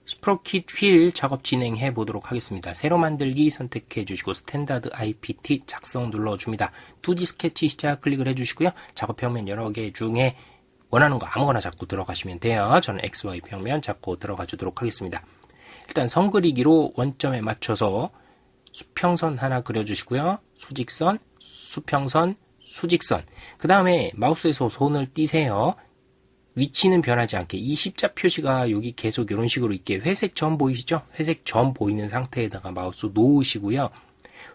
스프로킷 휠 작업 진행해 보도록 하겠습니다. 새로 만들기 선택해 주시고 스탠다드 IPT 작성 눌러줍니다. 2D 스케치 시작 클릭을 해주시고요. 작업 평면 여러 개 중에 원하는 거 아무거나 잡고 들어가시면 돼요. 저는 XY 평면 잡고 들어가 주도록 하겠습니다. 일단 선 그리기로 원점에 맞춰서 수평선 하나 그려주시고요. 수직선, 수평선, 수직선. 그 다음에 마우스에서 손을 띄세요. 위치는 변하지 않게 이 십자 표시가 여기 계속 이런 식으로 있게 회색 점 보이시죠? 회색 점 보이는 상태에다가 마우스 놓으시고요.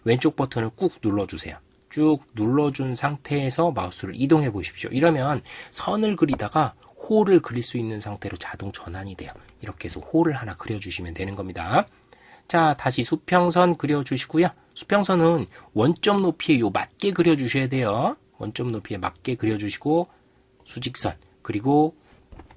왼쪽 버튼을 꾹 눌러주세요. 쭉 눌러준 상태에서 마우스를 이동해 보십시오. 이러면 선을 그리다가 홀을 그릴 수 있는 상태로 자동 전환이 돼요. 이렇게 해서 홀을 하나 그려주시면 되는 겁니다. 자, 다시 수평선 그려주시고요. 수평선은 원점 높이에 맞게 그려주셔야 돼요. 원점 높이에 맞게 그려주시고 수직선 그리고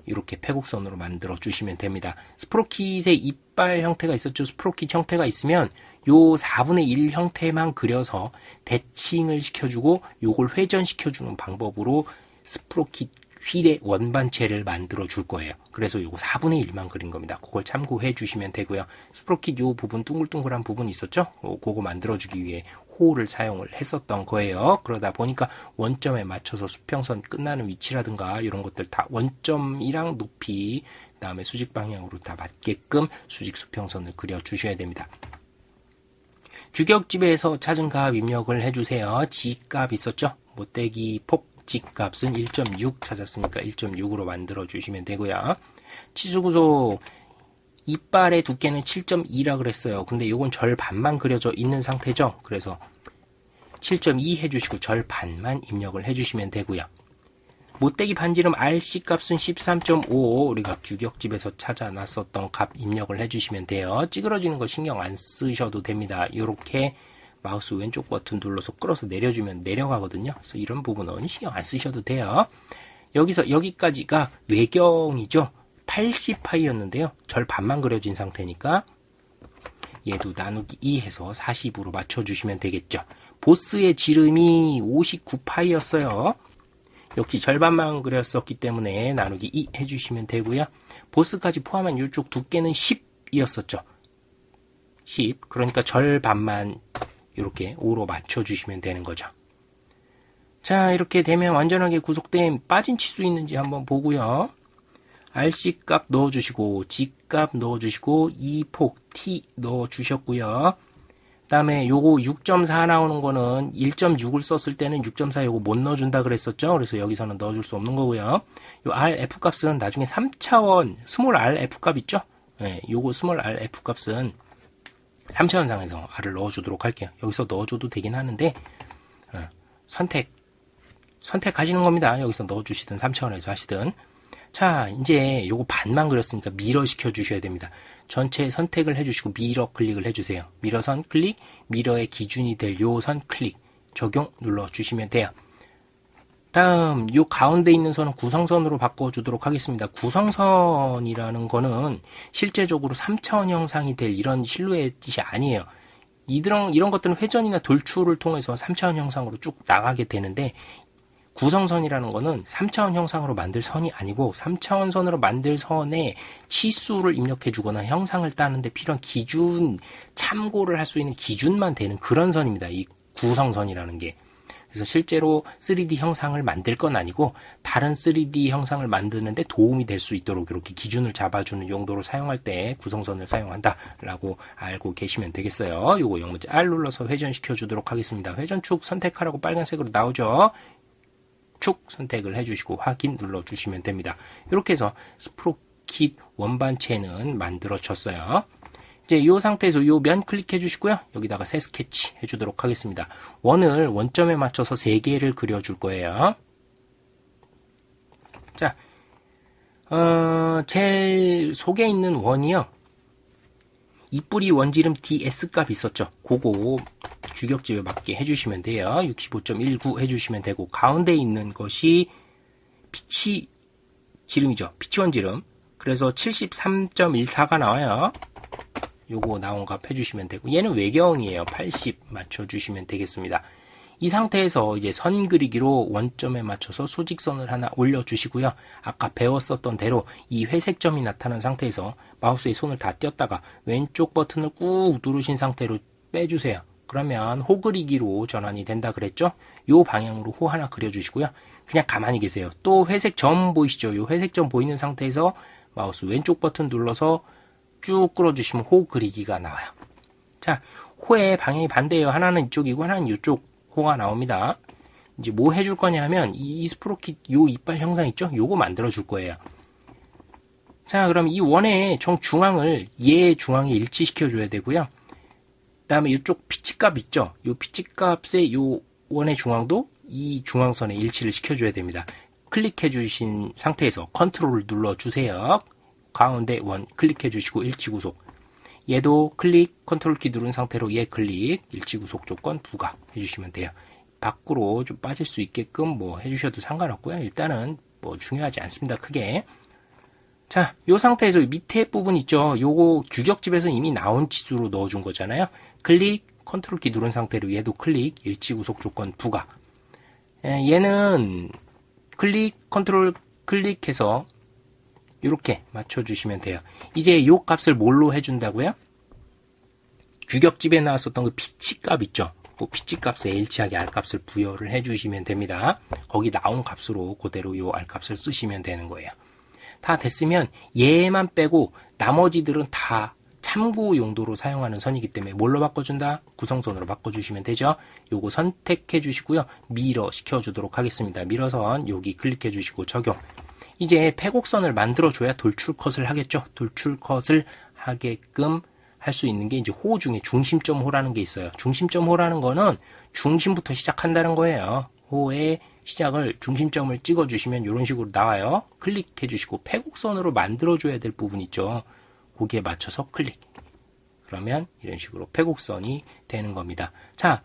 이렇게 패곡선으로 만들어 주시면 됩니다. 스프로킷의 이빨 형태가 있었죠. 스프로킷 형태가 있으면 요 4분의 1 형태만 그려서 대칭을 시켜주고 요걸 회전시켜주는 방법으로 스프로킷 휠의 원반체를 만들어 줄 거예요. 그래서 요거 4분의 1만 그린 겁니다. 그걸 참고해 주시면 되고요. 스프로킷 요 부분 둥글둥글한 부분 있었죠? 그거 만들어 주기 위해 홀을 사용을 했었던 거예요. 그러다 보니까 원점에 맞춰서 수평선 끝나는 위치라든가 이런 것들 다 원점이랑 높이 그다음에 수직 방향으로 다 맞게끔 수직 수평선을 그려 주셔야 됩니다. 규격집에서 찾은 값 입력을 해주세요. G값 있었죠? 못대기 폭 G값은 1.6 찾았으니까 1.6으로 만들어 주시면 되고요. 치수구조 이빨의 두께는 7.2라 그랬어요. 근데 요건 절반만 그려져 있는 상태죠. 그래서 7.2 해주시고 절반만 입력을 해주시면 되고요. 못대기 반지름 RC 값은 13.5 우리가 규격집에서 찾아놨었던 값 입력을 해주시면 돼요. 찌그러지는 거 신경 안 쓰셔도 됩니다. 이렇게 마우스 왼쪽 버튼 눌러서 끌어서 내려주면 내려가거든요. 그래서 이런 부분은 신경 안 쓰셔도 돼요. 여기서 여기까지가 외경이죠. 80파이였는데요. 절반만 그려진 상태니까 얘도 나누기 2 해서 40으로 맞춰주시면 되겠죠. 보스의 지름이 59파이였어요. 역시 절반만 그렸었기 때문에 나누기 2 해주시면 되고요. 보스까지 포함한 이쪽 두께는 10이었었죠. 10. 그러니까 절반만 이렇게 5로 맞춰주시면 되는 거죠. 자, 이렇게 되면 완전하게 구속된 빠진 치수 있는지 한번 보고요. RC 값 넣어주시고 G 값 넣어주시고 E폭 T 넣어주셨고요. 그 다음에 요거 6.4 나오는 거는 1.6을 썼을 때는 6.4 요거 못 넣어준다 그랬었죠. 그래서 여기서는 넣어줄 수 없는 거고요. 요 RF 값은 나중에 3차원 스몰 RF 값 있죠. 네, 요거 스몰 RF 값은 3차원상에서 R을 넣어주도록 할게요. 여기서 넣어줘도 되긴 하는데 선택하시는 겁니다. 여기서 넣어주시든 3차원에서 하시든. 자, 이제 요거 반만 그렸으니까 미러 시켜 주셔야 됩니다. 전체 선택을 해주시고 미러 클릭을 해주세요. 미러선 클릭, 미러의 기준이 될 요 선 클릭, 적용 눌러주시면 돼요. 다음 요 가운데 있는 선은 구성선으로 바꿔주도록 하겠습니다. 구성선이라는 거는 실제적으로 3차원 형상이 될 이런 실루엣이 아니에요. 이런 것들은 회전이나 돌출을 통해서 3차원 형상으로 쭉 나가게 되는데 구성선이라는 거는 3차원 형상으로 만들 선이 아니고 3차원 선으로 만들 선에 치수를 입력해 주거나 형상을 따는데 필요한 기준, 참고를 할 수 있는 기준만 되는 그런 선입니다. 이 구성선이라는 게. 그래서 실제로 3D 형상을 만들 건 아니고 다른 3D 형상을 만드는데 도움이 될 수 있도록 이렇게 기준을 잡아주는 용도로 사용할 때 구성선을 사용한다라고 알고 계시면 되겠어요. 요거 영문자 R 눌러서 회전시켜 주도록 하겠습니다. 회전축 선택하라고 빨간색으로 나오죠. 축 선택을 해주시고 확인 눌러주시면 됩니다. 이렇게 해서 스프로킷 원반체는 만들어졌어요. 이제 이 상태에서 이 면 클릭해 주시고요. 여기다가 새 스케치 해주도록 하겠습니다. 원을 원점에 맞춰서 3개를 그려줄 거예요. 자, 제일 속에 있는 원이요. 이뿌리 원지름 DS 값 있었죠. 그거 규격집에 맞게 해주시면 돼요. 65.19 해주시면 되고 가운데 있는 것이 피치 지름이죠. 피치 원지름. 그래서 73.14가 나와요. 요거 나온 값 해주시면 되고 얘는 외경이에요. 80 맞춰주시면 되겠습니다. 이 상태에서 이제 선 그리기로 원점에 맞춰서 수직선을 하나 올려주시고요. 아까 배웠었던 대로 이 회색 점이 나타난 상태에서 마우스에 손을 다 띄었다가 왼쪽 버튼을 꾹 누르신 상태로 빼주세요. 그러면 호 그리기로 전환이 된다 그랬죠? 요 방향으로 호 하나 그려주시고요. 그냥 가만히 계세요. 또 회색 점 보이시죠? 요 회색 점 보이는 상태에서 마우스 왼쪽 버튼 눌러서 쭉 끌어주시면 호 그리기가 나와요. 자, 호의 방향이 반대예요. 하나는 이쪽이고 하나는 이쪽 호가 나옵니다. 이제 뭐 해줄 거냐 하면 이 스프로킷 요 이빨 형상 있죠? 요거 만들어 줄 거예요. 자, 그럼 이 원의 정중앙을 얘 중앙에 일치시켜 줘야 되고요. 그 다음에 이쪽 피치값 있죠? 요 피치값의 요 원의 중앙도 이 중앙선에 일치를 시켜줘야 됩니다. 클릭해 주신 상태에서 컨트롤을 눌러 주세요. 가운데 원 클릭해 주시고 일치 구속. 얘도 클릭 컨트롤 키 누른 상태로 얘 클릭 일치 구속 조건 부과 해주시면 돼요. 밖으로 좀 빠질 수 있게끔 뭐 해주셔도 상관없고요. 일단은 뭐 중요하지 않습니다. 크게. 자, 요 상태에서 밑에 부분 있죠? 요거 규격집에서 이미 나온 치수로 넣어준 거잖아요. 클릭 컨트롤 키 누른 상태로 얘도 클릭 일치 구속 조건 부과. 얘는 클릭 컨트롤 클릭해서 이렇게 맞춰주시면 돼요. 이제 요 값을 뭘로 해준다고요? 규격집에 나왔었던 그 피치 값 있죠? 그 피치 값에 일치하게 R 값을 부여를 해주시면 됩니다. 거기 나온 값으로 그대로 요 R 값을 쓰시면 되는 거예요. 다 됐으면 얘만 빼고 나머지들은 다 참고 용도로 사용하는 선이기 때문에 뭘로 바꿔준다? 구성선으로 바꿔주시면 되죠. 요거 선택해 주시고요. 미러 시켜주도록 하겠습니다. 미러선 여기 클릭해 주시고 적용. 이제 패곡선을 만들어줘야 돌출컷을 하겠죠. 돌출컷을 하게끔 할 수 있는 게 이제 호 중에 중심점 호라는 게 있어요. 중심점 호라는 거는 중심부터 시작한다는 거예요. 호의 시작을 중심점을 찍어주시면 이런 식으로 나와요. 클릭해 주시고 패곡선으로 만들어줘야 될 부분 있죠. 거기에 맞춰서 클릭. 그러면 이런 식으로 패곡선이 되는 겁니다. 자,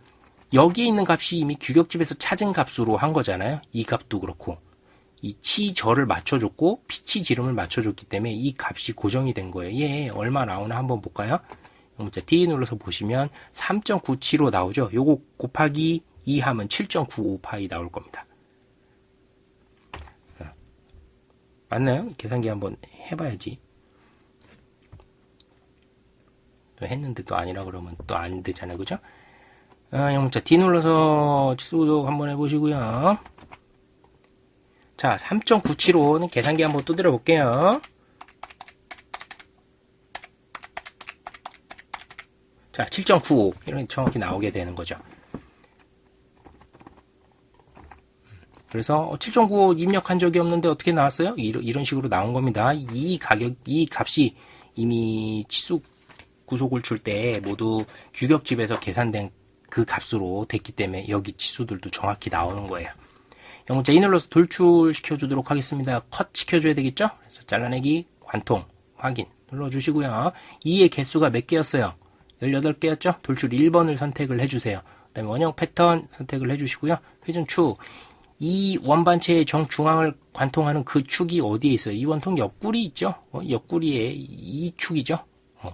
여기에 있는 값이 이미 규격집에서 찾은 값으로 한 거잖아요. 이 값도 그렇고. 이 치절을 맞춰줬고 피치 지름을 맞춰줬기 때문에 이 값이 고정이 된 거예요. 얘 얼마 나오나 한번 볼까요? 문자 D 눌러서 보시면 3.97로 나오죠. 요거 곱하기 2 하면 7.95파이 나올 겁니다. 맞나요? 계산기 한번 해봐야지. 또 했는데 또 아니라 그러면 또 안 되잖아요. 그죠? 문자 D 눌러서 치수도 한번 해보시고요. 자, 3.97호는 계산기 한번 두드려 볼게요. 자, 7.95 이렇게 정확히 나오게 되는 거죠. 그래서 7.95 입력한 적이 없는데 어떻게 나왔어요? 이런 식으로 나온 겁니다. 이 값이 이미 치수 구속을 줄 때 모두 규격집에서 계산된 그 값으로 됐기 때문에 여기 치수들도 정확히 나오는 거예요. 영문자 E 눌러서 돌출시켜 주도록 하겠습니다. 컷 시켜줘야 되겠죠? 그래서 잘라내기, 관통, 확인 눌러주시고요. 2의 개수가 몇 개였어요? 18개였죠? 돌출 1번을 선택을 해주세요. 그 다음에 원형 패턴 선택을 해주시고요. 회전축. 이 원반체의 정중앙을 관통하는 그 축이 어디에 있어요? 이 원통 옆구리 있죠? 옆구리에 이 축이죠?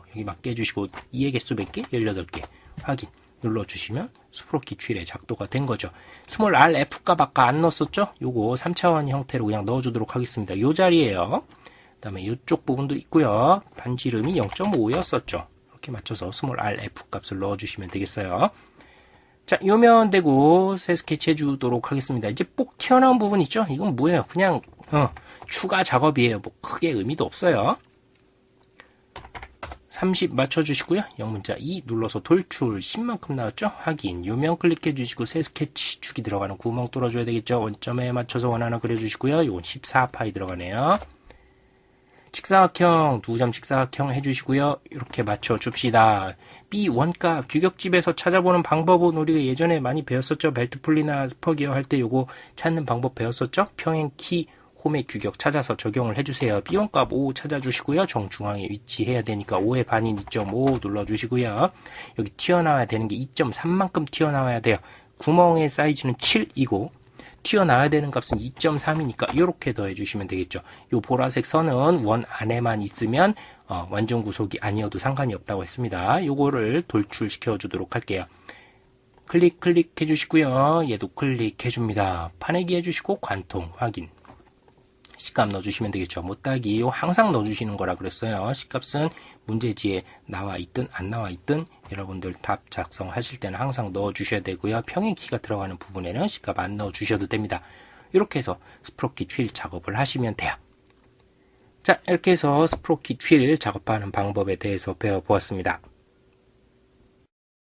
여기 맞게 해주시고 2의 개수 몇 개? 18개. 확인 눌러주시면 스프로킷 휠의 작도가 된 거죠. 스몰 R, F 값 아까 안 넣었었죠? 요거 3차원 형태로 그냥 넣어주도록 하겠습니다. 요 자리에요. 그 다음에 이쪽 부분도 있고요. 반지름이 0.5였었죠. 이렇게 맞춰서 스몰 R, F 값을 넣어주시면 되겠어요. 자, 요면 되고 새 스케치 해주도록 하겠습니다. 이제 뽁 튀어나온 부분 있죠? 이건 뭐예요? 그냥 추가 작업이에요. 뭐 크게 의미도 없어요. 30 맞춰주시고요. 영문자 2 눌러서 돌출 10만큼 나왔죠? 확인. 요면 클릭해 주시고 새 스케치 축이 들어가는 구멍 뚫어줘야 되겠죠? 원점에 맞춰서 원 하나 그려주시고요. 이건 14파이 들어가네요. 직사각형, 2점 직사각형 해주시고요. 이렇게 맞춰줍시다. B 원가 규격집에서 찾아보는 방법은 우리가 예전에 많이 배웠었죠? 벨트풀리나 스퍼기어 할 때 요거 찾는 방법 배웠었죠? 평행 키 홈의 규격 찾아서 적용을 해주세요. B1값 5 찾아주시고요. 정중앙에 위치해야 되니까 5의 반인 2.5 눌러주시고요. 여기 튀어나와야 되는 게 2.3만큼 튀어나와야 돼요. 구멍의 사이즈는 7이고 튀어나와야 되는 값은 2.3이니까 이렇게 더해주시면 되겠죠. 이 보라색 선은 원 안에만 있으면 완전 구속이 아니어도 상관이 없다고 했습니다. 요거를 돌출시켜 주도록 할게요. 클릭해 주시고요. 얘도 클릭해 줍니다. 파내기 해주시고 관통 확인. 시값 넣어주시면 되겠죠. 못따기 항상 넣어주시는 거라 그랬어요. 시값은 문제지에 나와 있든 안 나와 있든 여러분들 답 작성하실 때는 항상 넣어주셔야 되고요. 평행키가 들어가는 부분에는 시값 안 넣어주셔도 됩니다. 이렇게 해서 스프로킷 휠 작업을 하시면 돼요. 자, 이렇게 해서 스프로킷 휠 작업하는 방법에 대해서 배워보았습니다.